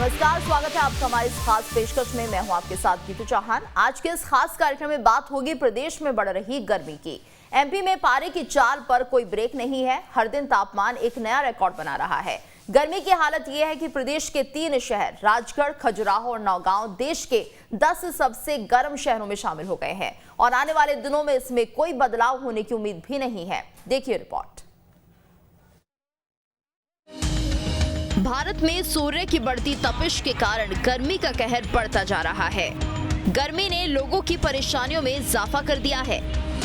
नमस्कार, स्वागत है आपका हमारी इस खास पेशकश में। मैं हूं आपके साथ गीतू चौहान। आज के इस खास कार्यक्रम में बात होगी प्रदेश में बढ़ रही गर्मी की। एमपी में पारे की चाल पर कोई ब्रेक नहीं है। हर दिन तापमान एक नया रिकॉर्ड बना रहा है। गर्मी की हालत यह है कि प्रदेश के 3 शहर राजगढ़, खजुराहो और नौगांव देश के 10 सबसे गर्म शहरों में शामिल हो गए हैं और आने वाले दिनों में इसमें कोई बदलाव होने की उम्मीद भी नहीं है। देखिए रिपोर्ट। भारत में सूर्य की बढ़ती तपिश के कारण गर्मी का कहर बढ़ता जा रहा है। गर्मी ने लोगों की परेशानियों में इजाफा कर दिया है।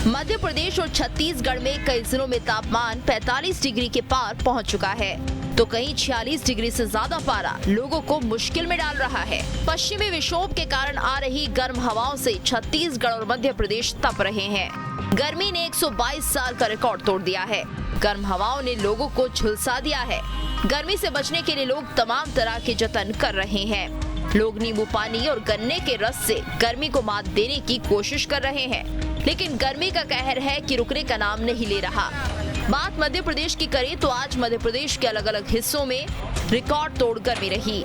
मध्य प्रदेश और छत्तीसगढ़ में कई जिलों में तापमान 45 डिग्री के पार पहुंच चुका है, तो कहीं 46 डिग्री से ज्यादा पारा लोगों को मुश्किल में डाल रहा है। पश्चिमी विक्षोभ के कारण आ रही गर्म हवाओं से छत्तीसगढ़ और मध्य प्रदेश तप रहे हैं। गर्मी ने 122 साल का रिकॉर्ड तोड़ दिया है। गर्म हवाओं ने लोगों को झुलसा दिया है। गर्मी से बचने के लिए लोग तमाम तरह के जतन कर रहे हैं। लोग नींबू पानी और गन्ने के रस से गर्मी को मात देने की कोशिश कर रहे हैं, लेकिन गर्मी का कहर है कि रुकने का नाम नहीं ले रहा। बात मध्य प्रदेश की करें तो आज मध्य प्रदेश के अलग अलग हिस्सों में रिकॉर्ड तोड़ गर्मी रही।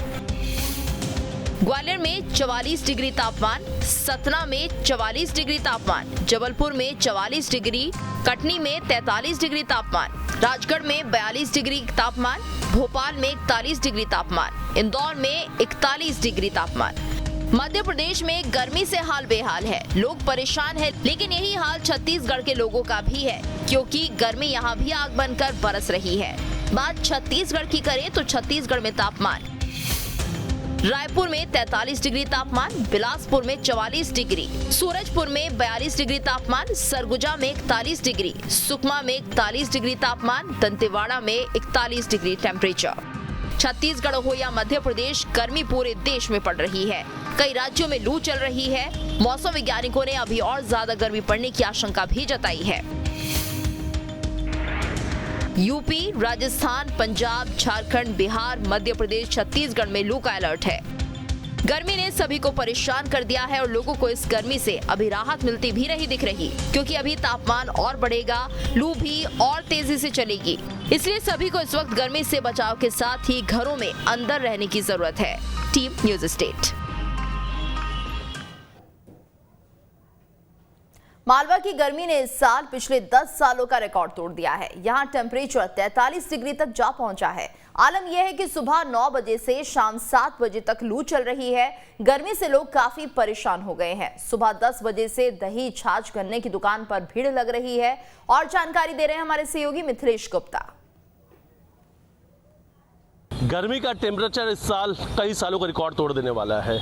ग्वालियर में 44 डिग्री तापमान, सतना में 44 डिग्री तापमान, जबलपुर में 44 डिग्री, कटनी में 43 डिग्री तापमान, राजगढ़ में 42 डिग्री तापमान, भोपाल में 41 डिग्री तापमान, इंदौर में 41 डिग्री तापमान। मध्य प्रदेश में गर्मी से हाल बेहाल है। लोग परेशान हैं, लेकिन यही हाल छत्तीसगढ़ के लोगों का भी है, क्योंकि गर्मी यहाँ भी आग बनकर बरस रही है। बात छत्तीसगढ़ की करें तो छत्तीसगढ़ में तापमान रायपुर में 43 डिग्री तापमान, बिलासपुर में 44 डिग्री, सूरजपुर में 42 डिग्री तापमान, सरगुजा में 41 डिग्री, सुकमा में 41 डिग्री तापमान, दंतेवाड़ा में 41 डिग्री टेम्परेचर। छत्तीसगढ़ हो या मध्य प्रदेश, गर्मी पूरे देश में पड़ रही है। कई राज्यों में लू चल रही है। मौसम वैज्ञानिकों ने अभी और ज्यादा गर्मी पड़ने की आशंका भी जताई है। यूपी, राजस्थान, पंजाब, झारखंड, बिहार, मध्य प्रदेश, छत्तीसगढ़ में लू का अलर्ट है। गर्मी ने सभी को परेशान कर दिया है और लोगों को इस गर्मी से अभी राहत मिलती भी नहीं दिख रही, क्योंकि अभी तापमान और बढ़ेगा, लू भी और तेजी से चलेगी। इसलिए सभी को इस वक्त गर्मी से बचाव के साथ ही घरों में अंदर रहने की जरूरत है। Team news state. मालवा की गर्मी ने इस साल पिछले 10 सालों का रिकॉर्ड तोड़ दिया है। यहाँ टेम्परेचर 43 डिग्री तक जा पहुंचा है। आलम यह है कि सुबह 9 बजे से शाम 7 बजे तक लू चल रही है। गर्मी से लोग काफी परेशान हो गए हैं। सुबह 10 बजे से दही, छाछ, गन्ने की दुकान पर भीड़ लग रही है। और जानकारी दे रहे हैं हमारे सहयोगी मिथिलेश गुप्ता। गर्मी का टेम्परेचर इस साल कई सालों का रिकॉर्ड तोड़ देने वाला है।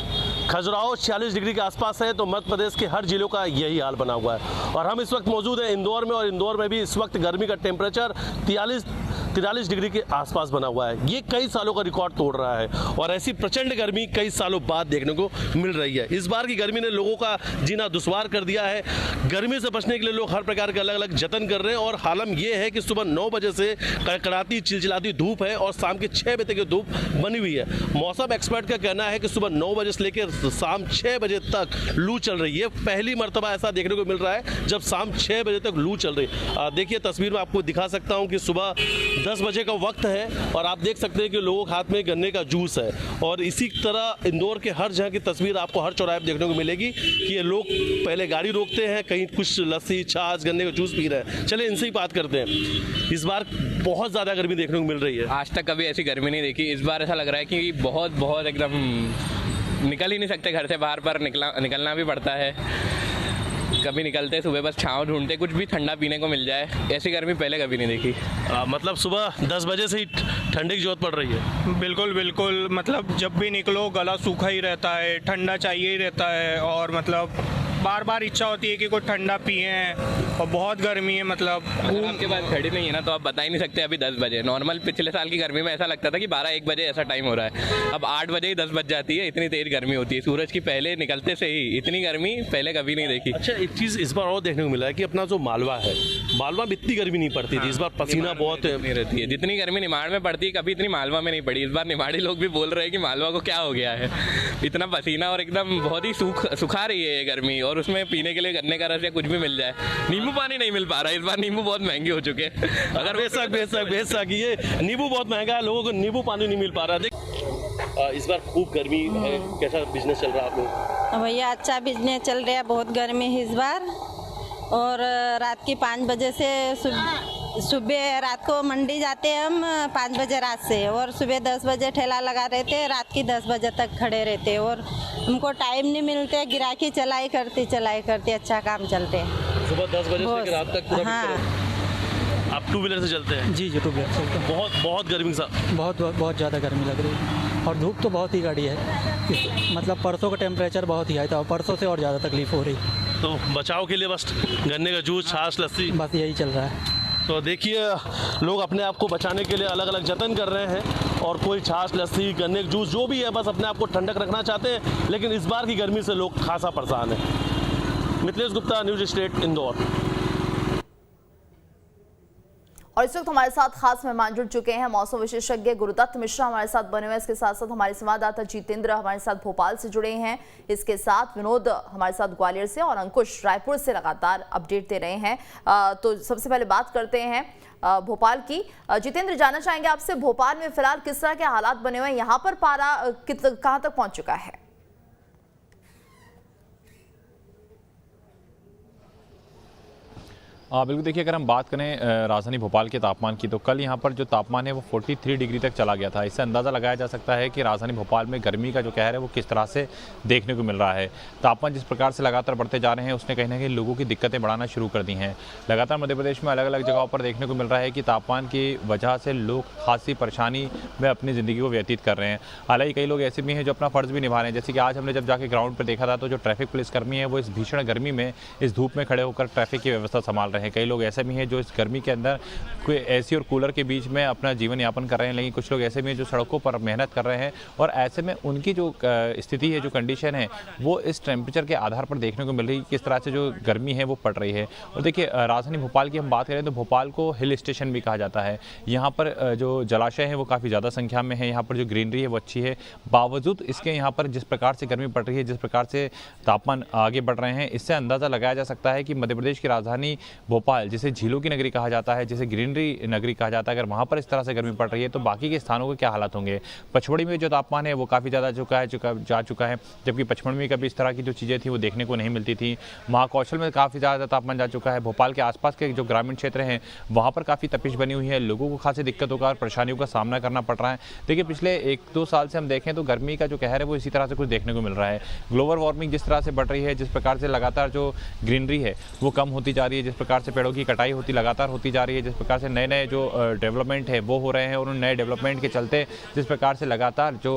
खजुराहो 46 डिग्री के आसपास है, तो मध्य प्रदेश के हर जिलों का यही हाल बना हुआ है। और हम इस वक्त मौजूद हैं इंदौर में, और इंदौर में भी इस वक्त गर्मी का टेम्परेचर 43 डिग्री के आसपास बना हुआ है। ये कई सालों का रिकॉर्ड तोड़ रहा है और ऐसी प्रचंड गर्मी कई सालों बाद देखने को मिल रही है। इस बार की गर्मी ने लोगों का जीना दुश्वार कर दिया है। गर्मी से बचने के लिए लोग हर प्रकार के अलग अलग जतन कर रहे हैं। और हालम ये है कि सुबह 9 बजे से कड़कड़ाती चिलचिलाती धूप है और शाम के 6 बजे तक की धूप बनी हुई है। मौसम एक्सपर्ट का कहना है कि सुबह 9 बजे से लेकर शाम 6 बजे तक लू चल रही है। पहली मर्तबा ऐसा देखने को मिल रहा है जब शाम 6 बजे तक लू चल रही है। देखिए तस्वीर में आपको दिखा सकता हूं कि सुबह 10 बजे का वक्त है और आप देख सकते हैं कि लोगों के हाथ में गन्ने का जूस है। और इसी तरह इंदौर के हर जगह की तस्वीर आपको हर चौराहे पर देखने को मिलेगी कि ये लोग पहले गाड़ी रोकते हैं, कहीं कुछ लस्सी, छाछ, गन्ने का जूस पी रहे हैं। चलिए इनसे ही बात करते हैं। इस बार बहुत ज़्यादा गर्मी देखने को मिल रही है। आज तक कभी ऐसी गर्मी नहीं देखी। इस बार ऐसा लग रहा है कि बहुत एकदम निकल ही नहीं सकते घर से बाहर, पर निकलना भी पड़ता है। कभी निकलते सुबह बस छाँव ढूंढते, कुछ भी ठंडा पीने को मिल जाए। ऐसी गर्मी पहले कभी नहीं देखी। मतलब सुबह 10 बजे से ही ठंडे की जरूरत पड़ रही है। बिल्कुल बिल्कुल, मतलब जब भी निकलो गला सूखा ही रहता है, ठंडा चाहिए ही रहता है। और मतलब बार बार इच्छा होती है कि कोई ठंडा पिए, और बहुत गर्मी है। मतलब आपके पास घड़ी नहीं है ना, तो आप बता ही नहीं सकते अभी 10 बजे। नॉर्मल पिछले साल की गर्मी में ऐसा लगता था कि 12-1 बजे ऐसा टाइम हो रहा है। अब 8 बजे ही 10 बज जाती है, इतनी तेज गर्मी होती है। सूरज की पहले निकलते से ही इतनी गर्मी पहले कभी नहीं देखी। अच्छा, एक चीज़ इस बार और देखने को मिला है कि अपना जो मालवा है, मालवा में इतनी गर्मी नहीं पड़ती थी। इस बार पसीना बहुत नहीं रहती है। जितनी गर्मी निमाड़ में पड़ती है कभी इतनी मालवा में नहीं पड़ी। इस बार निमाड़ी लोग भी बोल रहे हैं कि मालवा को क्या हो गया है, इतना पसीना और एकदम बहुत ही सुखा रही है ये गर्मी। और उसमें पीने के लिए गन्ने का रस या कुछ भी मिल जाए। नींबू पानी नहीं मिल पा रहा है इस बार। नींबू बहुत महंगे हो चुके हैं। अगर बेशक ये नींबू बहुत महंगा है, लोगों को नींबू पानी नहीं मिल पा रहा है। इस बार खूब गर्मी है, कैसा बिजनेस चल रहा है आप लोग? भैया अच्छा बिजनेस चल रहा है, बहुत गर्मी है इस बार। और रात की 5 बजे से सुबह रात को मंडी जाते हैं हम 5 बजे रात से, और सुबह 10 बजे ठेला लगा रहते हैं, रात की 10 बजे तक खड़े रहते हैं और हमको टाइम नहीं मिलते, गिराकी चलाई करती अच्छा काम चलते हैं। सुबह 10 बजे से रात तक पूरा? हाँ। आप 2 व्हीलर से चलते हैं? जी 2 व्हीलर से। बहुत गर्मी सा? बहुत ज़्यादा गर्मी लग रही है और धूप तो बहुत ही गाढ़ी है। मतलब परसों का टेम्परेचर बहुत ही हाई था और परसों से और ज़्यादा तकलीफ हो रही। तो बचाव के लिए बस गन्ने का जूस, छाछ, लस्सी, बस यही चल रहा है। तो देखिए लोग अपने आप को बचाने के लिए अलग अलग जतन कर रहे हैं, और कोई छाछ, लस्सी, गन्ने का जूस जो भी है, बस अपने आप को ठंडक रखना चाहते हैं। लेकिन इस बार की गर्मी से लोग खासा परेशान हैं। Mithilesh Gupta, news state, Indore. और इस वक्त हमारे साथ खास मेहमान जुड़ चुके हैं। मौसम विशेषज्ञ गुरुदत्त मिश्रा हमारे साथ बने हुए हैं। इसके साथ साथ हमारे संवाददाता जितेंद्र हमारे साथ भोपाल से जुड़े हैं। इसके साथ विनोद हमारे साथ ग्वालियर से और अंकुश रायपुर से लगातार अपडेट दे रहे हैं। तो सबसे पहले बात करते हैं भोपाल की। जितेंद्र, जानना चाहेंगे आपसे, भोपाल में फिलहाल किस तरह के हालात बने हुए हैं? यहाँ पर पारा कहाँ तक पहुंच चुका है? बिल्कुल, देखिए अगर हम बात करें राजधानी भोपाल के तापमान की, तो कल यहाँ पर जो तापमान है वो 43 डिग्री तक चला गया था। इससे अंदाज़ा लगाया जा सकता है कि राजधानी भोपाल में गर्मी का जो कहर है वो किस तरह से देखने को मिल रहा है। तापमान जिस प्रकार से लगातार बढ़ते जा रहे हैं उसने कहीं ना कहीं लोगों की दिक्कतें बढ़ाना शुरू कर दी हैं। लगातार मध्य प्रदेश में अलग अलग जगहों पर देखने को मिल रहा है कि तापमान की वजह से लोग खासी परेशानी में अपनी ज़िंदगी को व्यतीत कर रहे हैं। हालांकि कई लोग ऐसे भी हैं जो अपना फ़र्ज़ भी निभा रहे हैं। जैसे कि आज हमने जब जाके ग्राउंड पर देखा था तो जो ट्रैफिक पुलिसकर्मी है वो इस भीषण गर्मी में, इस धूप में खड़े होकर ट्रैफिक की व्यवस्था संभाल रहे हैं। कई लोग ऐसे भी जो इस गर्मी के अंदर कोई एसी और कूलर के बीच में अपना जीवन यापन कर रहे हैं, लेकिन कुछ लोग ऐसे भी हैं जो सड़कों पर मेहनत कर रहे हैं। और ऐसे में उनकी जो स्थिति है, जो कंडीशन है, वो इस टेम्परेचर के आधार पर देखने को मिल रही है, किस तरह से जो गर्मी है वो पड़ रही है। और देखिए राजधानी भोपाल की हम बात करें तो भोपाल को हिल स्टेशन भी कहा जाता है। यहाँ पर जो जलाशय है वो काफ़ी ज़्यादा संख्या में है, यहाँ पर जो ग्रीनरी है वो अच्छी है। बावजूद इसके यहाँ पर जिस प्रकार से गर्मी पड़ रही है, जिस प्रकार से तापमान आगे बढ़ रहे हैं, इससे अंदाज़ा लगाया जा सकता है कि मध्य प्रदेश की राजधानी भोपाल, जिसे झीलों की नगरी कहा जाता है, जिसे ग्रीनरी नगरी कहा जाता है, अगर वहाँ पर इस तरह से गर्मी पड़ रही है तो बाकी के स्थानों के क्या हालात होंगे। पचमढ़ी में जो तापमान है वो काफ़ी ज़्यादा जा चुका है, जबकि पचमढ़ी में कभी इस तरह की जो चीज़ें थी वो देखने को नहीं मिलती थी। महाकौशल में काफ़ी ज़्यादा तापमान जा चुका है। भोपाल के आसपास के जो ग्रामीण क्षेत्र हैं वहाँ पर काफ़ी तपिश बनी हुई है, लोगों को खासी दिक्कतों का और परेशानियों का सामना करना पड़ रहा है। देखिए पिछले 1-2 साल से हम देखें तो गर्मी का जो कहर है वो इसी तरह से कुछ देखने को मिल रहा है। ग्लोबल वार्मिंग जिस तरह से बढ़ रही है, जिस प्रकार से लगातार जो ग्रीनरी है वो कम होती जा रही है, जिस प्रकार से पेड़ों की कटाई लगातार होती जा रही है, जिस प्रकार से नए नए जो डेवलपमेंट है वो हो रहे हैं, और उन नए डेवलपमेंट के चलते जिस प्रकार से लगातार जो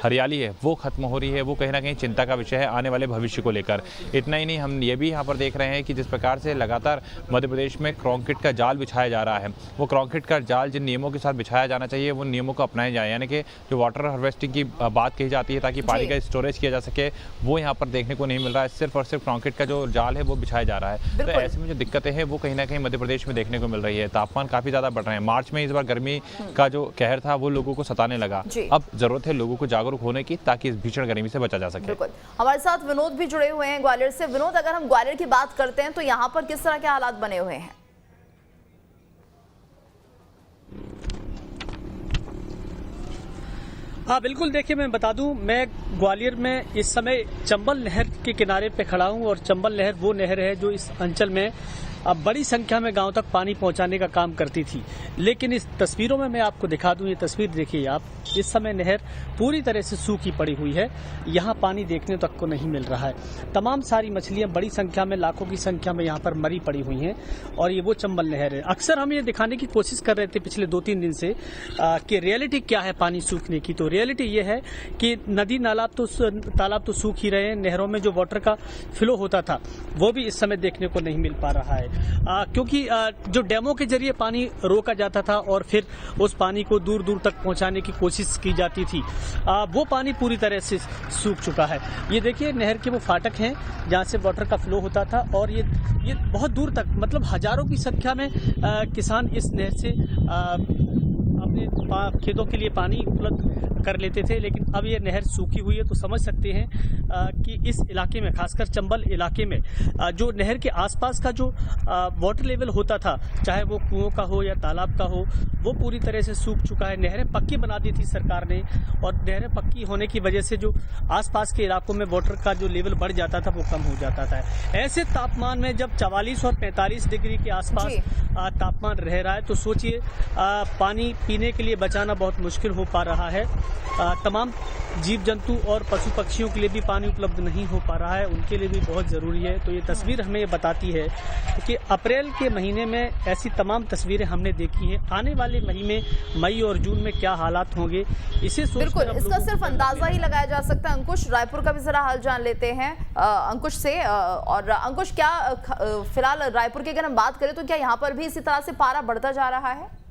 हरियाली है वो खत्म हो रही है, वो कहीं ना कहीं चिंता का विषय है आने वाले भविष्य को लेकर। इतना ही नहीं, हम ये भी यहाँ पर देख रहे हैं कि जिस प्रकार से लगातार मध्य प्रदेश में कंक्रीट का जाल बिछाया जा रहा है, वो कंक्रीट का जाल जिन नियमों के साथ बिछाया जाना चाहिए वो नियमों को अपनाया जाए। यानी कि जो वाटर हार्वेस्टिंग की बात कही जाती है ताकि पानी का स्टोरेज किया जा सके, वो यहाँ पर देखने को नहीं मिल रहा है। सिर्फ और सिर्फ कंक्रीट का जो जाल है वो बिछाया जा रहा है। तो ऐसे में जो दिक्कतें हैं वो कहीं ना कहीं मध्य प्रदेश में देखने को मिल रही है। तापमान काफी ज्यादा बढ़ रहे हैं। मार्च में इस बार गर्मी का जो कहर था वो लोगों को सताने लगा। अब जरूरत है लोगों को जागरूक होने की ताकि इस भीषण गर्मी से बचा जा सके। बिल्कुल, हमारे साथ विनोद भी जुड़े हुए हैं ग्वालियर से। विनोद, अगर हम ग्वालियर की बात करते हैं तो यहाँ पर किस तरह के हालात बने हुए हैं? हाँ बिल्कुल, देखिए मैं बता दूं, मैं ग्वालियर में इस समय चंबल नहर के किनारे पे खड़ा हूं और चंबल नहर वो नहर है जो इस अंचल में अब बड़ी संख्या में गांव तक पानी पहुंचाने का काम करती थी। लेकिन इस तस्वीरों में मैं आपको दिखा दूं, ये तस्वीर देखिए आप, इस समय नहर पूरी तरह से सूखी पड़ी हुई है, यहाँ पानी देखने तक को नहीं मिल रहा है। तमाम सारी मछलियां बड़ी संख्या में, लाखों की संख्या में यहाँ पर मरी पड़ी हुई हैं और ये वो चंबल नहर है। अक्सर हम ये दिखाने की कोशिश कर रहे थे पिछले 2-3 दिन से कि रियलिटी क्या है पानी सूखने की। तो रियलिटी ये है कि नदी तालाब तो सूख ही रहे हैं, नहरों में जो वाटर का फ्लो होता था वो भी इस समय देखने को नहीं मिल पा रहा है, क्योंकि जो डैमों के जरिए पानी रोका जाता था और फिर उस पानी को दूर दूर तक पहुंचाने की कोशिश की जाती थी, वो पानी पूरी तरह से सूख चुका है। ये देखिए नहर के वो फाटक हैं जहां से वाटर का फ्लो होता था और ये बहुत दूर तक, मतलब हजारों की संख्या में किसान इस नहर से अपने खेतों के लिए पानी उपलब्ध कर लेते थे, लेकिन अब ये नहर सूखी हुई है। तो समझ सकते हैं कि इस इलाके में, खासकर चंबल इलाके में, जो नहर के आसपास का जो वाटर लेवल होता था, चाहे वो कुओं का हो या तालाब का हो, वो पूरी तरह से सूख चुका है। नहरें पक्की बना दी थी सरकार ने, और नहरें पक्की होने की वजह से जो आसपास के इलाकों में वाटर का जो लेवल बढ़ जाता था वो कम हो जाता था। ऐसे तापमान में जब 44 और 45 डिग्री के आसपास तापमान रह रहा है, तो सोचिए पानी पीने के लिए बचाना बहुत मुश्किल हो पा रहा है। तमाम जीव जंतु और पशु पक्षियों के लिए भी पानी उपलब्ध नहीं हो पा रहा है, उनके लिए भी बहुत ज़रूरी है। तो ये तस्वीर हमें ये बताती है कि अप्रैल के महीने में ऐसी तमाम तस्वीरें हमने देखी हैं। आने वाले महीने मई और जून में क्या हालात होंगे, इसे बिल्कुल इसका सिर्फ अंदाजा ही लगाया जा सकता है। अंकुश, रायपुर का भी जरा हाल जान लेते हैं अंकुश से। और अंकुश, क्या फिलहाल रायपुर की अगर हम बात करें तो क्या यहाँ पर भी इसी तरह से पारा बढ़ता जा रहा है?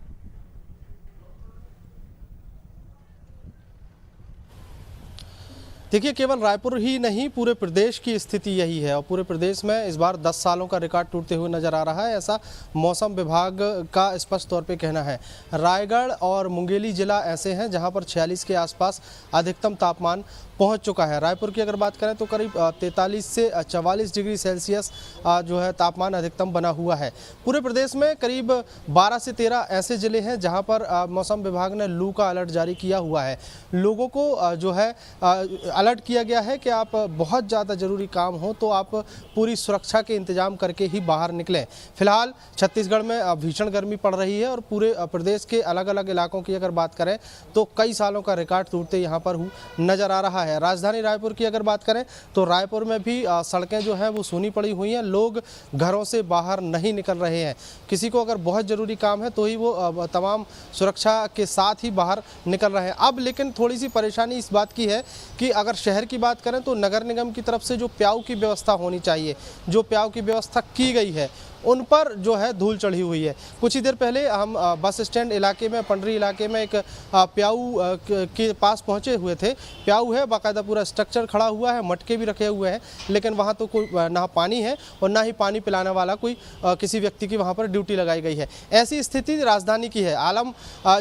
देखिए, केवल रायपुर ही नहीं, पूरे प्रदेश की स्थिति यही है, और पूरे प्रदेश में इस बार 10 सालों का रिकॉर्ड टूटते हुए नजर आ रहा है, ऐसा मौसम विभाग का स्पष्ट तौर पे कहना है। रायगढ़ और मुंगेली जिला ऐसे हैं जहां पर 46 के आसपास अधिकतम तापमान पहुंच चुका है। रायपुर की अगर बात करें तो करीब 43 से 44 डिग्री सेल्सियस जो है तापमान अधिकतम बना हुआ है। पूरे प्रदेश में करीब 12 से 13 ऐसे ज़िले हैं जहां पर मौसम विभाग ने लू का अलर्ट जारी किया हुआ है। लोगों को जो है अलर्ट किया गया है कि आप बहुत ज़्यादा ज़रूरी काम हो तो आप पूरी सुरक्षा के इंतजाम करके ही बाहर निकलें। फिलहाल छत्तीसगढ़ में भीषण गर्मी पड़ रही है, और पूरे प्रदेश के अलग अलग इलाकों की अगर बात करें तो कई सालों का रिकॉर्ड टूटते यहाँ पर नज़र आ रहा है। राजधानी रायपुर की अगर बात करें तो रायपुर में भी सड़कें जो हैं वो सूनी पड़ी हुई हैं, लोग घरों से बाहर नहीं निकल रहे हैं। किसी को अगर बहुत ज़रूरी काम है तो ही वो तमाम सुरक्षा के साथ ही बाहर निकल रहे हैं। अब लेकिन थोड़ी सी परेशानी इस बात की है कि अगर शहर की बात करें तो नगर निगम की तरफ से जो प्याऊ की व्यवस्था होनी चाहिए, जो प्याऊ की व्यवस्था की गई है, उन पर जो है धूल चढ़ी हुई है। कुछ ही देर पहले हम बस स्टैंड इलाके में, पंडरी इलाके में एक प्याऊ के पास पहुंचे हुए थे। प्याऊ है, बाकायदा पूरा स्ट्रक्चर खड़ा हुआ है, मटके भी रखे हुए हैं, लेकिन वहां तो कोई ना पानी है और ना ही पानी पिलाने वाला कोई किसी व्यक्ति की वहां पर ड्यूटी लगाई गई है। ऐसी स्थिति राजधानी की है।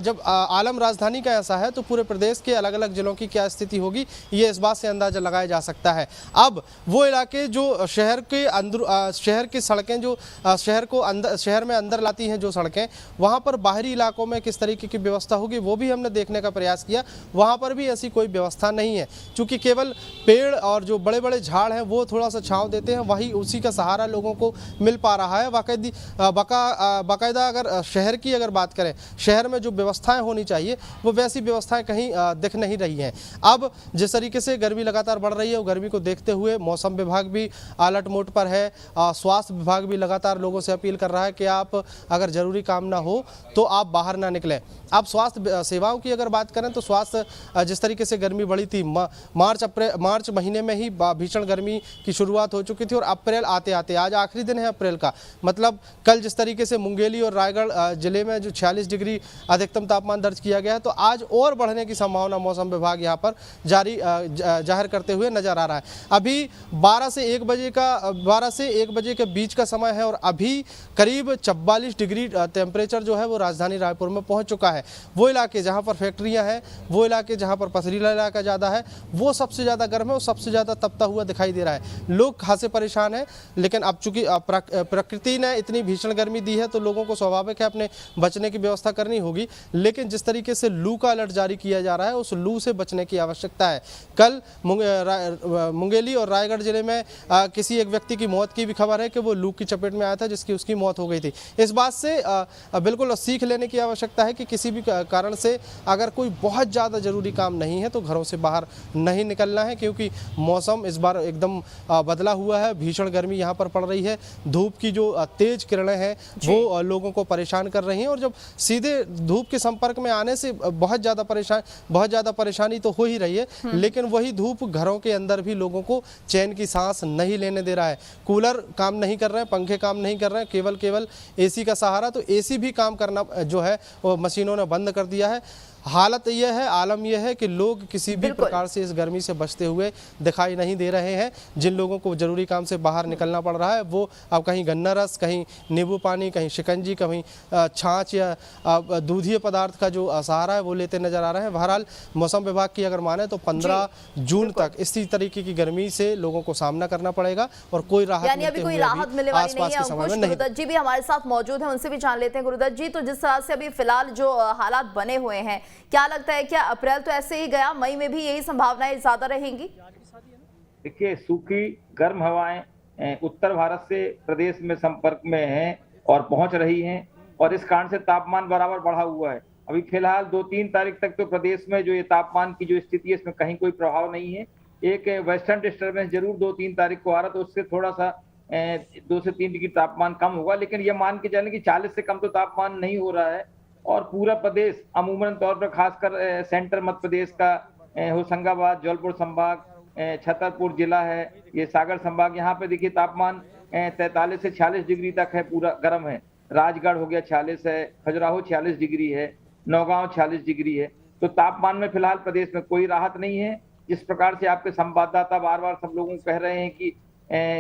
जब आलम राजधानी का ऐसा है तो पूरे प्रदेश के अलग अलग जिलों की क्या स्थिति होगी, ये इस बात से अंदाजा लगाया जा सकता है। अब वो इलाके जो शहर की सड़कें जो शहर में अंदर लाती हैं, जो सड़कें, वहां पर बाहरी इलाकों में किस तरीके की व्यवस्था होगी वो भी हमने देखने का प्रयास किया। वहां पर भी ऐसी कोई व्यवस्था नहीं है, क्योंकि केवल पेड़ और जो बड़े बड़े झाड़ हैं वो थोड़ा सा छांव देते हैं, वही उसी का सहारा लोगों को मिल पा रहा है। बाकायदा अगर शहर की अगर बात करें, शहर में जो व्यवस्थाएं होनी चाहिए वो वैसी व्यवस्थाएं कहीं दिख नहीं रही हैं। अब जिस तरीके से गर्मी लगातार बढ़ रही है, वो गर्मी को देखते हुए मौसम विभाग भी अलर्ट मोड पर है। स्वास्थ्य विभाग भी लगातार लोगों से अपील कर रहा है कि आप अगर जरूरी काम ना हो तो आप बाहर ना निकलें। आप स्वास्थ्य सेवाओं की अगर बात करें तो स्वास्थ्य जिस तरीके से गर्मी बढ़ी थी, मार्च महीने में ही भीषण गर्मी की शुरुआत हो चुकी थी, और अप्रैल आते आते आज आखिरी दिन है अप्रैल का, मतलब कल जिस तरीके से मुंगेली और रायगढ़ जिले में जो 46 डिग्री अधिकतम तापमान दर्ज किया गया है, तो आज और बढ़ने की संभावना मौसम विभाग यहाँ पर जाहिर करते हुए नजर आ रहा है। अभी 12 से 1 बजे के बीच का समय है, और अभी करीब 44 डिग्री टेम्परेचर जो है वो राजधानी रायपुर में पहुंच चुका है। वो इलाके जहां पर फैक्ट्रियां हैं, वो इलाके जहां पर पथरीला इलाका ज़्यादा है, वो सबसे ज़्यादा गर्म है, वो सबसे ज़्यादा तपता हुआ दिखाई दे रहा है। लोग खासे परेशान हैं, लेकिन अब चूंकि प्रकृति ने इतनी भीषण गर्मी दी है तो लोगों को स्वाभाविक है अपने बचने की व्यवस्था करनी होगी। लेकिन जिस तरीके से लू का अलर्ट जारी किया जा रहा है, उस लू से बचने की आवश्यकता है। कल मुंगेली और रायगढ़ जिले में किसी एक व्यक्ति की मौत की भी खबर है कि वो लू की चपेट में आया था, जिसकी उसकी मौत हो गई थी। इस बात से बिल्कुल सीख लेने की आवश्यकता है कि किसी भी कारण से अगर कोई बहुत ज़्यादा ज़रूरी काम नहीं है तो घरों से बाहर नहीं निकलना है, क्योंकि मौसम इस बार एकदम बदला हुआ है। भीषण गर्मी यहाँ पर पड़ रही है, धूप की जो तेज किरणें हैं वो लोगों को परेशान कर रही हैं, और जब सीधे धूप के संपर्क में आने से बहुत ज़्यादा परेशानी तो हो ही रही है, लेकिन वही धूप घरों के अंदर भी लोगों को चैन की सांस नहीं लेने दे रहा है। कूलर काम नहीं कर रहे हैं, पंखे काम नहीं कर रहे हैं, केवल एसी का सहारा। तो एसी भी काम करना जो है वो मशीनों ने बंद कर दिया है। हालत यह है, आलम यह है कि लोग किसी भी प्रकार से इस गर्मी से बचते हुए दिखाई नहीं दे रहे हैं। जिन लोगों को जरूरी काम से बाहर निकलना पड़ रहा है वो अब कहीं गन्ना रस, कहीं नींबू पानी, कहीं शिकंजी, कहीं छाछ या दूधीय पदार्थ का जो सहारा है वो लेते नजर आ रहे हैं। बहरहाल मौसम विभाग की अगर माने तो 15 जून तक इसी तरीके की गर्मी से लोगों को सामना करना पड़ेगा और कोई राहत यानी अभी कोई राहत मिलने वाली नहीं है। अंकुश, गुरुदत्त जी भी हमारे साथ मौजूद हैं, उनसे भी जान लेते हैं। गुरुदत्त जी, तो जिस तरह से अभी फिलहाल जो हालात बने हुए हैं, क्या लगता है क्या अप्रैल तो ऐसे ही गया, मई में भी यही संभावनाएं ज्यादा रहेंगी? देखिए, सूखी गर्म हवाएं उत्तर भारत से प्रदेश में संपर्क में हैं और पहुंच रही हैं और इस कारण से तापमान बराबर बढ़ा हुआ है। अभी फिलहाल 2-3 तारीख तक तो प्रदेश में जो ये तापमान की जो स्थिति है इसमें कहीं कोई प्रभाव नहीं है। एक वेस्टर्न डिस्टर्बेंस जरूर 2-3 तारीख को आ रहा, तो उससे थोड़ा सा 2 से 3 डिग्री तापमान कम होगा, लेकिन ये मान के चलें कि 40 से कम तो तापमान नहीं हो रहा है। और पूरा प्रदेश अमूमन तौर पर खासकर सेंटर मध्य प्रदेश का होशंगाबाद, जौनपुर संभाग, छतरपुर जिला है, ये सागर संभाग, यहाँ पे देखिए तापमान 43 से 46 डिग्री तक है, पूरा गर्म है। राजगढ़ हो गया 46 है, खजुराहो 46 डिग्री है, नौगांव 46 डिग्री है। तो तापमान में फिलहाल प्रदेश में कोई राहत नहीं है। जिस प्रकार से आपके संवाददाता बार बार सब लोगों को कह रहे हैं कि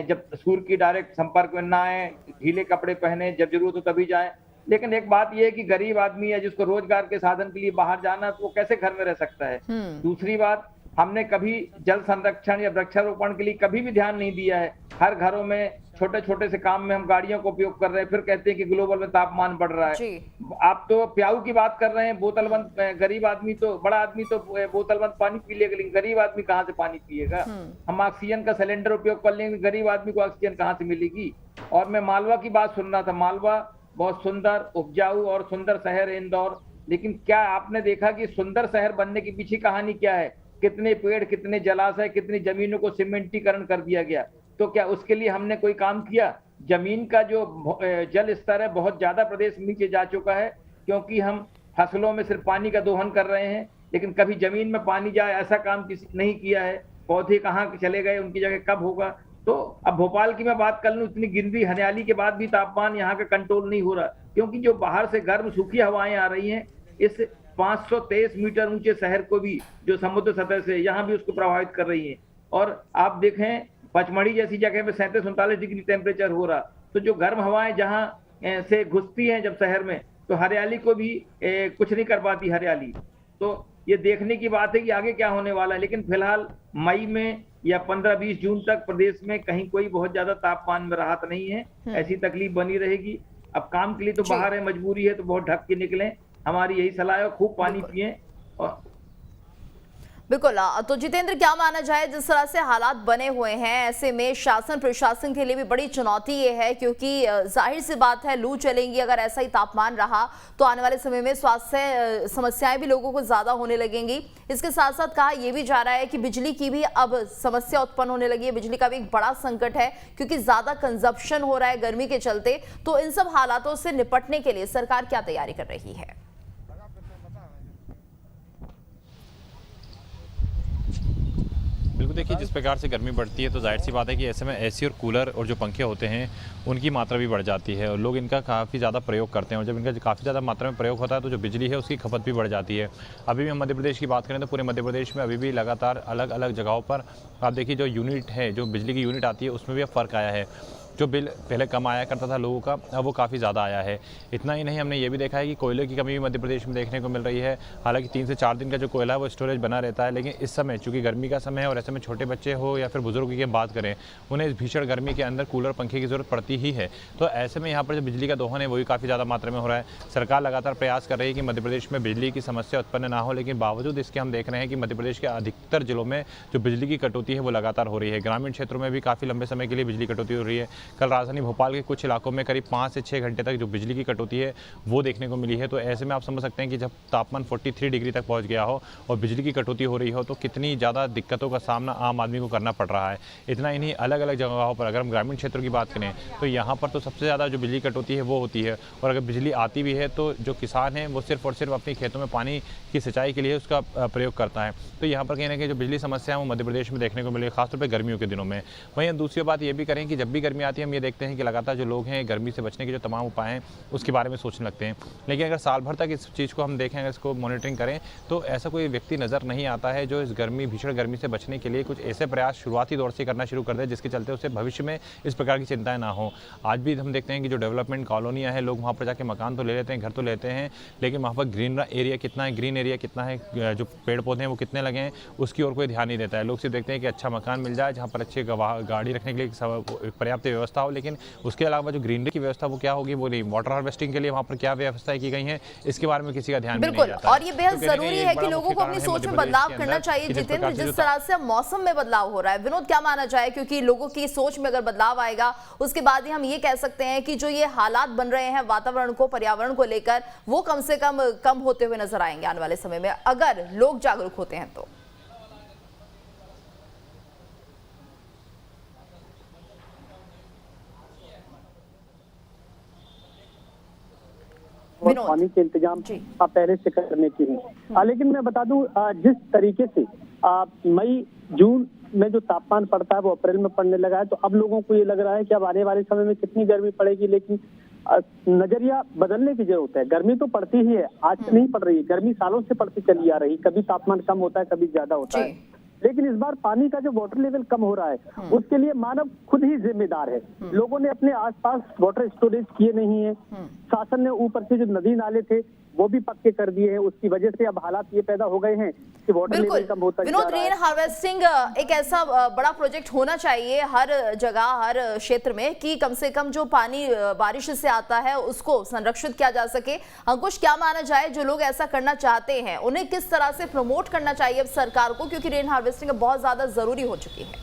जब सूर्य की डायरेक्ट संपर्क में ना आए, ढीले कपड़े पहने, जब जरूरत हो तभी जाएं। लेकिन एक बात यह है कि गरीब आदमी है जिसको रोजगार के साधन के लिए बाहर जाना है, तो वो कैसे घर में रह सकता है। दूसरी बात, हमने कभी जल संरक्षण या वृक्षारोपण के लिए कभी भी ध्यान नहीं दिया है। हर घरों में छोटे छोटे से काम में हम गाड़ियों का उपयोग कर रहे हैं, फिर कहते हैं कि ग्लोबल में तापमान बढ़ रहा है। आप तो प्याऊ की बात कर रहे हैं, बोतल बंद, गरीब आदमी तो, बड़ा आदमी तो बोतल बंद पानी पी लेगा, लेकिन गरीब आदमी कहाँ से पानी पिएगा। हम ऑक्सीजन का सिलेंडर उपयोग कर लेंगे, गरीब आदमी को ऑक्सीजन कहाँ से मिलेगी। और मैं मालवा की बात सुन रहा था, मालवा बहुत सुंदर, उपजाऊ और सुंदर शहर है इंदौर, लेकिन क्या आपने देखा कि सुंदर शहर बनने के पीछे कहानी क्या है? कितने पेड़, कितने जलाशय, कितनी जमीनों को सीमेंटीकरण कर दिया गया। तो क्या उसके लिए हमने कोई काम किया? जमीन का जो जल स्तर है बहुत ज्यादा प्रदेश नीचे जा चुका है, क्योंकि हम फसलों में सिर्फ पानी का दोहन कर रहे हैं, लेकिन कभी जमीन में पानी जाए ऐसा काम किसी नहीं किया है। पौधे कहाँ चले गए, उनकी जगह कब होगा। तो अब भोपाल की मैं बात कर लूं, इतनी गिनती हरियाली के बाद भी तापमान यहाँ का कंट्रोल नहीं हो रहा, क्योंकि जो बाहर से गर्म सूखी हवाएं आ रही हैं, इस 523 मीटर ऊंचे शहर को भी, जो समुद्र सतह से, यहाँ भी उसको प्रभावित कर रही है। और आप देखें पचमढ़ी जैसी जगह में 37-39 डिग्री टेम्परेचर हो रहा। तो जो गर्म हवाएं जहाँ से घुसती हैं जब शहर में, तो हरियाली को भी कुछ नहीं कर पाती हरियाली। तो ये देखने की बात है कि आगे क्या होने वाला है। लेकिन फिलहाल मई में या 15-20 जून तक प्रदेश में कहीं कोई बहुत ज्यादा तापमान में राहत नहीं है, ऐसी तकलीफ बनी रहेगी। अब काम के लिए तो बाहर है, मजबूरी है, तो बहुत ढक के निकलें, हमारी यही सलाह है। खूब पानी पिएं। और बिल्कुल, तो जितेंद्र, क्या माना जाए, जिस तरह से हालात बने हुए हैं, ऐसे में शासन प्रशासन के लिए भी बड़ी चुनौती ये है, क्योंकि जाहिर सी बात है लू चलेंगी। अगर ऐसा ही तापमान रहा तो आने वाले समय में स्वास्थ्य समस्याएं भी लोगों को ज्यादा होने लगेंगी। इसके साथ साथ कहा यह भी जा रहा है कि बिजली की भी अब समस्या उत्पन्न होने लगी है। बिजली का भी एक बड़ा संकट है, क्योंकि ज्यादा कंजप्शन हो रहा है गर्मी के चलते। तो इन सब हालातों से निपटने के लिए सरकार क्या तैयारी कर रही है? बिल्कुल, देखिए जिस प्रकार से गर्मी बढ़ती है तो जाहिर सी बात है कि ऐसे में एसी और कूलर और जो पंखे होते हैं उनकी मात्रा भी बढ़ जाती है और लोग इनका काफ़ी ज़्यादा प्रयोग करते हैं। और जब इनका काफ़ी ज़्यादा मात्रा में प्रयोग होता है तो जो बिजली है उसकी खपत भी बढ़ जाती है। अभी भी हम मध्य प्रदेश की बात करें तो पूरे मध्य प्रदेश में अभी भी लगातार अलग अलग जगहों पर आप देखिए जो यूनिट है, जो बिजली की यूनिट आती है, उसमें भी अब फ़र्क आया है। जो बिल पहले कम आया करता था लोगों का, अब वो काफ़ी ज़्यादा आया है। इतना ही नहीं, हमने ये भी देखा है कि कोयले की कमी भी मध्य प्रदेश में देखने को मिल रही है। हालांकि 3 से 4 दिन का जो कोयला है वो स्टोरेज बना रहता है, लेकिन इस समय चूँकि गर्मी का समय है और ऐसे में छोटे बच्चे हो या फिर बुजुर्ग की बात करें, उन्हें इस भीषण गर्मी के अंदर कूलर पंखे की ज़रूरत पड़ती ही है। तो ऐसे में यहाँ पर जो बिजली का दोहन है वो भी काफ़ी ज़्यादा मात्रा में हो रहा है। सरकार लगातार प्रयास कर रही है कि मध्य प्रदेश में बिजली की समस्या उत्पन्न ना हो, लेकिन बावजूद इसके हम देख रहे हैं कि मध्य प्रदेश के अधिकतर जिलों में जो बिजली की कटौती है वो लगातार हो रही है। ग्रामीण क्षेत्रों में भी काफ़ी लंबे समय के लिए बिजली कटौती हो रही है। कल राजधानी भोपाल के कुछ इलाकों में करीब 5 से 6 घंटे तक जो बिजली की कटौती है वो देखने को मिली है। तो ऐसे में आप समझ सकते हैं कि जब तापमान 43 डिग्री तक पहुंच गया हो और बिजली की कटौती हो रही हो तो कितनी ज़्यादा दिक्कतों का सामना आम आदमी को करना पड़ रहा है। इतना ही नहीं, अलग अलग जगहों पर अगर हम ग्रामीण क्षेत्रों की बात करें तो यहाँ पर तो सबसे ज़्यादा जो बिजली कटौती है वो होती है। और अगर बिजली आती भी है तो जो किसान है वो सिर्फ और सिर्फ अपने खेतों में पानी की सिंचाई के लिए उसका प्रयोग करता है। तो यहाँ पर कहीं ना कहीं जो बिजली समस्या है वो मध्य प्रदेश में देखने को मिली है, खासतौर पर गर्मियों के दिनों में। वहीं दूसरी बात ये भी करें कि जब भी गर्मी आती है हम ये देखते हैं कि लगातार जो लोग हैं गर्मी से बचने के जो तमाम उपाय हैं उसके बारे में सोचने लगते हैं। लेकिन अगर साल भर तक इस चीज़ को हम देखें, अगर इसको मॉनिटरिंग करें, तो ऐसा कोई व्यक्ति नज़र नहीं आता है जो इस भीषण गर्मी से बचने के लिए कुछ ऐसे प्रयास शुरुआती दौर से करना शुरू कर दे जिसके चलते उसे भविष्य में इस प्रकार की चिंताएं ना हो। आज भी हम देखते हैं कि जो डेवलपमेंट कॉलोनियाँ हैं, लोग वहाँ पर जाके मकान तो ले लेते हैं, घर तो लेते हैं, लेकिन वहाँ पर ग्रीन एरिया कितना है, जो पेड़ पौधे हैं वो कितने लगे हैं, उसकी ओर कोई ध्यान नहीं देता है। लोग सिर्फ देखते हैं कि अच्छा मकान मिल जाए जहाँ पर अच्छी गाड़ी रखने के लिए पर्याप्त व्यवस्था हो, लेकिन उसके अलावा जो ग्रीनरी की व्यवस्था वो क्या होगी वो नहीं। वाटर हार्वेस्टिंग के लिए वहाँ पर क्या व्यवस्थाएं की गई हैं इसके बारे में किसी का ध्यान नहीं जाता। और ये बेहद जरूरी है कि लोगों को अपनी सोच में बदलाव करना चाहिए। जितेंद्र, जिस तरह से मौसम में बदलाव हो रहा है, विनोद क्या माना जाए, क्योंकि लोगों की सोच में अगर बदलाव आएगा उसके बाद ही हम ये कह सकते हैं कि जो ये हालात बन रहे हैं वातावरण को, पर्यावरण को लेकर, वो कम से कम होते हुए नजर आएंगे आने वाले समय में, अगर लोग जागरूक होते हैं तो। पानी के इंतजाम पहले से करने की है। लेकिन मैं बता दूं, जिस तरीके से मई जून में जो तापमान पड़ता है वो अप्रैल में पड़ने लगा है, तो अब लोगों को ये लग रहा है कि अब आने वाले समय में कितनी गर्मी पड़ेगी। लेकिन नजरिया बदलने की जरूरत है। गर्मी तो पड़ती ही है, आज से नहीं पड़ रही है, गर्मी सालों से पड़ती चली आ रही। कभी तापमान कम होता है, कभी ज्यादा होता है, लेकिन इस बार पानी का जो वाटर लेवल कम हो रहा है उसके लिए मानव खुद ही जिम्मेदार है। लोगों ने अपने आसपास वाटर स्टोरेज किए नहीं है। शासन ने ऊपर से जो नदी नाले थे वो भी पक्के कर दिए हैं, उसकी वजह से अब हालात ये पैदा हो गए हैं कि वाटर लेवल कम होता जा रहा है। रेन हार्वेस्टिंग एक ऐसा बड़ा प्रोजेक्ट होना चाहिए हर जगह, हर क्षेत्र में, कि कम से कम जो पानी बारिश से आता है उसको संरक्षित किया जा सके। अंकुश, क्या माना जाए, जो लोग ऐसा करना चाहते हैं उन्हें किस तरह से प्रमोट करना चाहिए अब सरकार को, क्योंकि रेन हार्वेस्टिंग बहुत ज्यादा जरूरी हो चुकी है?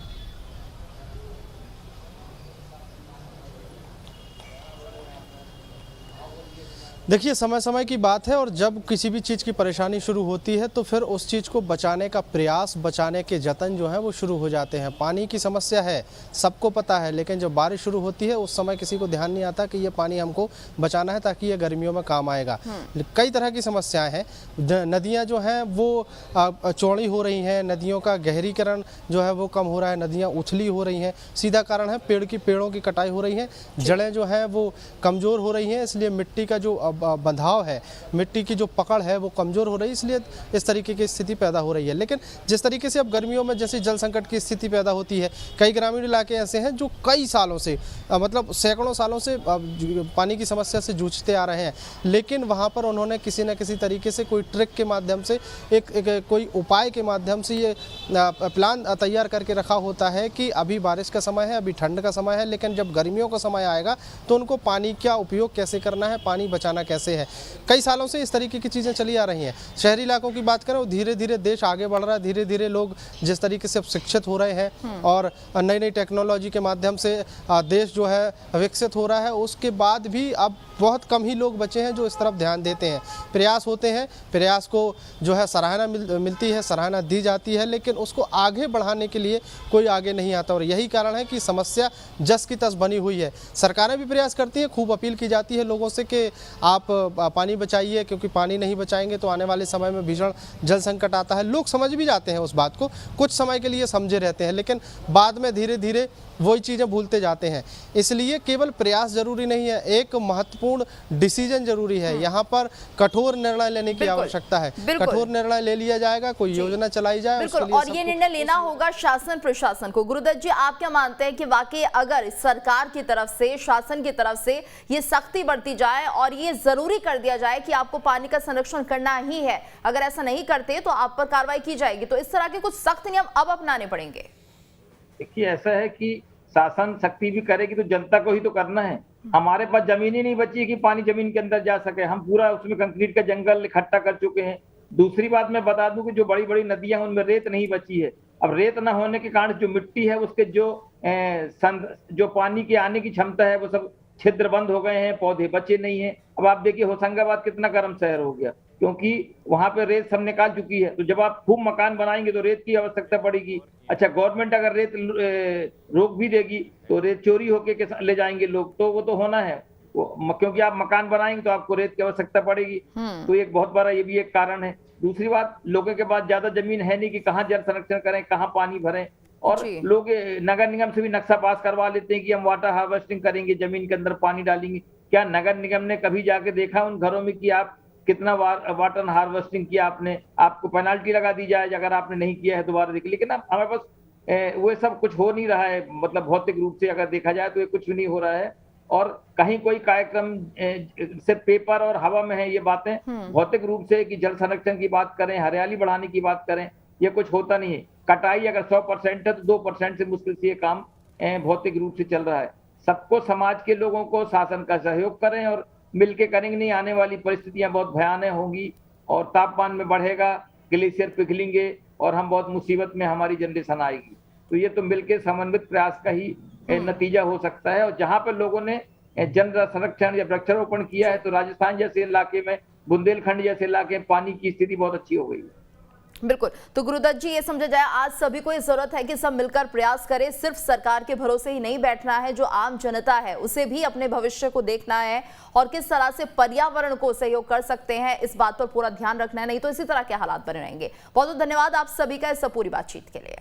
देखिए, समय समय की बात है और जब किसी भी चीज़ की परेशानी शुरू होती है तो फिर उस चीज़ को बचाने का प्रयास, बचाने के जतन जो है वो शुरू हो जाते हैं। पानी की समस्या है, सबको पता है, लेकिन जब बारिश शुरू होती है उस समय किसी को ध्यान नहीं आता कि ये पानी हमको बचाना है ताकि ये गर्मियों में काम आएगा। कई तरह की समस्याएं हैं। नदियाँ जो हैं वो चौड़ी हो रही हैं, नदियों का गहरीकरण जो है वो कम हो रहा है, नदियाँ उथली हो रही हैं। सीधा कारण है पेड़ों की कटाई हो रही है, जड़ें जो हैं वो कमज़ोर हो रही हैं, इसलिए मिट्टी का जो बंधाव है, मिट्टी की जो पकड़ है वो कमज़ोर हो रही है, इसलिए इस तरीके की स्थिति पैदा हो रही है। लेकिन जिस तरीके से अब गर्मियों में जैसे जल संकट की स्थिति पैदा होती है, कई ग्रामीण इलाके ऐसे हैं जो कई सालों से मतलब सैकड़ों सालों से पानी की समस्या से जूझते आ रहे हैं, लेकिन वहाँ पर उन्होंने किसी न किसी तरीके से कोई ट्रिक के माध्यम से कोई उपाय के माध्यम से ये प्लान तैयार करके रखा होता है कि अभी बारिश का समय है, अभी ठंड का समय है, लेकिन जब गर्मियों का समय आएगा तो उनको पानी का उपयोग कैसे करना है, पानी बचाना कैसे है। कई सालों से इस तरीके की चीज़ें चली आ रही हैं। शहरी इलाकों की बात करें, धीरे धीरे देश आगे बढ़ रहा है, धीरे धीरे लोग जिस तरीके से शिक्षित हो रहे हैं और नई नई टेक्नोलॉजी के माध्यम से देश जो है विकसित हो रहा है, उसके बाद भी अब बहुत कम ही लोग बचे हैं जो इस तरफ ध्यान देते हैं। प्रयास होते हैं, प्रयास को जो है सराहना मिलती है, सराहना दी जाती है, लेकिन उसको आगे बढ़ाने के लिए कोई आगे नहीं आता और यही कारण है कि समस्या जस की तस बनी हुई है। सरकारें भी प्रयास करती हैं, खूब अपील की जाती है लोगों से कि आप पानी बचाइए, क्योंकि पानी नहीं बचाएंगे तो आने वाले समय में भीषण जल संकट आता है। लोग समझ भी जाते हैं उस बात को, कुछ समय के लिए समझे रहते हैं, लेकिन बाद में धीरे धीरे वही चीज़ें भूलते जाते हैं। इसलिए केवल प्रयास जरूरी नहीं है, एक महत्वपूर्ण डिसीजन जरूरी है। यहाँ पर कठोर निर्णय लेने की आवश्यकता है। कठोर निर्णय ले लिया जाएगा, कोई योजना चलाई जाए और ये निर्णय लेना होगा शासन प्रशासन को। गुरुदत्त जी, आप क्या मानते हैं कि वाकई अगर सरकार की तरफ से, शासन की तरफ से ये सख्ती बढ़ती जाए और ये जरूरी कर दिया जाए कि आपको पानी का संरक्षण करना ही है, अगर ऐसा नहीं करते तो आप पर कार्रवाई की जाएगी, तो इस तरह के कुछ सख्त नियम अब अपनाने पड़ेंगे? देखिए, ऐसा है कि शासन सख्ती भी करेगी तो जनता को ही तो करना है। हमारे पास जमीन ही नहीं बची है कि पानी जमीन के अंदर जा सके, हम पूरा उसमें कंक्रीट का जंगल इकट्ठा कर चुके हैं। दूसरी बात मैं बता दूं कि जो बड़ी बड़ी नदियां उनमें रेत नहीं बची है। अब रेत न होने के कारण जो मिट्टी है उसके जो पानी की आने की क्षमता है वो सब छिद्र बंद हो गए हैं, पौधे बचे नहीं है। अब आप देखिए होशंगाबाद कितना गर्म शहर हो गया, क्योंकि वहां पे रेत सब निकाल चुकी है। तो जब आप खूब मकान बनाएंगे तो रेत की आवश्यकता पड़ेगी। अच्छा, गवर्नमेंट अगर रेत रोक भी देगी तो रेत चोरी होके ले जाएंगे लोग, तो वो तो होना है, क्योंकि आप मकान बनाएंगे तो आपको रेत की आवश्यकता पड़ेगी। तो एक बहुत बड़ा ये भी एक कारण है। दूसरी बात, लोगों के पास ज्यादा जमीन है नहीं कि कहाँ जल संरक्षण करें, कहाँ पानी भरें। और लोग नगर निगम से भी नक्शा पास करवा लेते हैं कि हम वाटर हार्वेस्टिंग करेंगे, जमीन के अंदर पानी डालेंगे। क्या नगर निगम ने कभी जाके देखा उन घरों में कि आप कितना वाटर हार्वेस्टिंग किया आपने? आपको पेनाल्टी लगा दी जाए अगर आपने नहीं किया है, दोबारा देखिए। लेकिन अब हमारे पास वो सब कुछ हो नहीं रहा है, मतलब भौतिक रूप से अगर देखा जाए तो ये कुछ भी नहीं हो रहा है। और कहीं कोई कार्यक्रम सिर्फ पेपर और हवा में है ये बातें, भौतिक रूप से कि जल संरक्षण की बात करें, हरियाली बढ़ाने की बात करें, ये कुछ होता नहीं है। कटाई अगर 100% है तो 2% से मुश्किल से ये काम भौतिक रूप से चल रहा है। सबको, समाज के लोगों को शासन का सहयोग करें और मिलके करेंगे, नहीं आने वाली परिस्थितियां बहुत भयानक होंगी और तापमान में बढ़ेगा, ग्लेशियर पिघलेंगे और हम बहुत मुसीबत में हमारी जनरेशन आएगी। तो ये तो मिलके समन्वित प्रयास का ही नतीजा हो सकता है। और जहां पर लोगों ने जन संरक्षण या वृक्षारोपण किया है तो राजस्थान जैसे इलाके में, बुंदेलखंड जैसे इलाके में पानी की स्थिति बहुत अच्छी हो गई है। बिल्कुल। तो गुरुदत्त जी, ये समझा जाए आज सभी को ये जरूरत है कि सब मिलकर प्रयास करें, सिर्फ सरकार के भरोसे ही नहीं बैठना है, जो आम जनता है उसे भी अपने भविष्य को देखना है और किस तरह से पर्यावरण को सहयोग कर सकते हैं इस बात पर पूरा ध्यान रखना है, नहीं तो इसी तरह के हालात बने रहेंगे। बहुत बहुत धन्यवाद आप सभी का इस पूरी बातचीत के लिए।